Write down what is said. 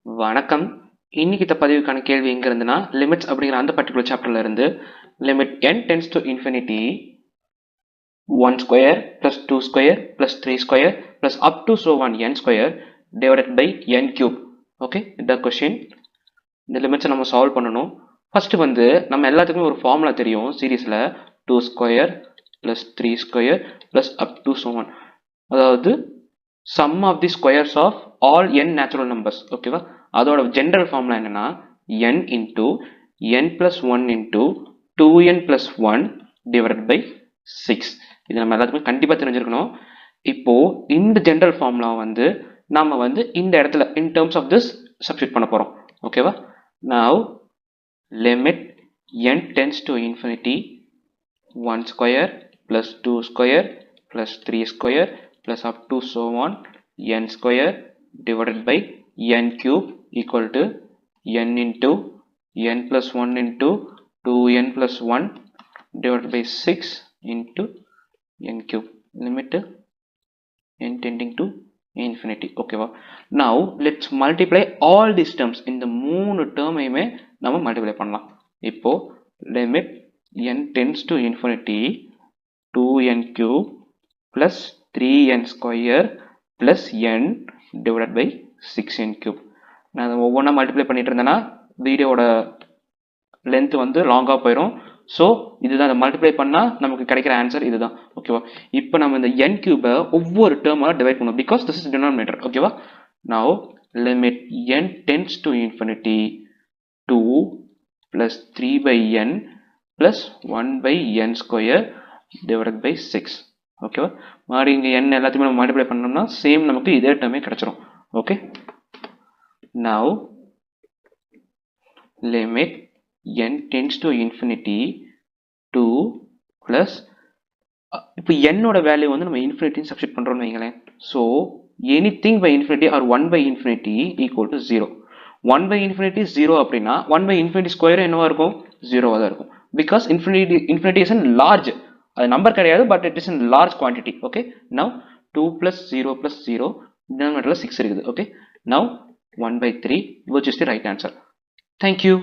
வணக்கம். இன்னைக்கு இந்த பதிவுக்கான கேள்வி எங்க இருந்துன்னா லிமிட்ஸ் அப்படிங்கிற அந்த பர்டிகுலர் சாப்டர்ல இருந்து limit n tends to infinity 1 square plus 2 square plus 3 square plus up to so on n square divided by n cube. Okay, இந்த கொஸ்டின் இந்த லிமிட்ஸை நம்ம சால்வ் பண்ணணும். ஃபர்ஸ்ட் வந்து நம்ம எல்லாத்துக்குமே ஒரு ஃபார்முலா தெரியும் சீரீஸ்ல 2 square plus 3 square plus up to so on, அதாவது sum of the squares of all n natural numbers. ஓகேவா, அதோட ஜெனரல் ஃபார்முலா என்னன்னா n into n plus 1 into 2n plus 1 divided by 6. இது நம்ம எல்லாத்துக்கும் கண்டிப்பா தெரிஞ்சிருக்கணும். இப்போ இந்த ஜெனரல் ஃபார்முலா வந்து நாம வந்து இந்த இடத்துல in terms of this substitute பண்ண போறோம். ஓகேவா, now limit n tends to infinity 1 square plus 2 square plus 3 square plus up to so on n square divided by n cube equal to n into n plus 1 into 2n plus 1 divided by 6 into n cube. Limit n tending to infinity. Okay, now let's multiply all these terms. இந்த மூணு டேர்மையுமே நம்ம multiply பண்ணலாம். இப்போ limit n tends to infinity 2n cube plus 3n square plus n divided by 6n cube. நான் ஒவ்வொன்றா multiply பண்ணிட்டு இருந்தேன்னா வீடியோட லென்த் வந்து லாங்காக போயிடும். ஸோ இதுதான் அதை மல்டிப்ளை பண்ணால் நமக்கு கிடைக்கிற ஆன்சர் இதுதான். ஓகேவா, இப்போ நம்ம இந்த n கியூபை ஒவ்வொரு டேர்மாக டிவைட் பண்ணுவோம் பிகாஸ் திஸ் இஸ் டினாமினேட்டர். ஓகேவா, now limit n tends to infinity 2 plus 3 by n plus 1 by n square divided by 6. ஓகேவா, மாதிரி இங்கே n எல்லாத்தையுமே நம்ம மல்டிப்ளை பண்ணோம்னா சேம் நமக்கு இதே டேர்மே கிடைச்சிரும். Okay, now limit n tends to infinity 2 plus இப்போ என்னோட வேல்யூ வந்து நம்ம இன்ஃபினிட்டின்னு சப்ஸ்டிட் பண்ணுறோம்னு வைங்களேன். So anything by infinity or 1 by infinity equal to 0. 1 by infinity 0 அப்படின்னா 1 பை இன்ஃபினிட்டி ஸ்கொயர் என்னவா இருக்கும்? 0வாக தான் இருக்கும். Because infinity is in large, அது நம்பர் கிடையாது, but it is in large quantity. Okay, now 2 plus 0 plus 0 டினாமினேட்டர்ல 6 இருக்குது. Okay, now 1 by 3 which is the right answer. Thank you.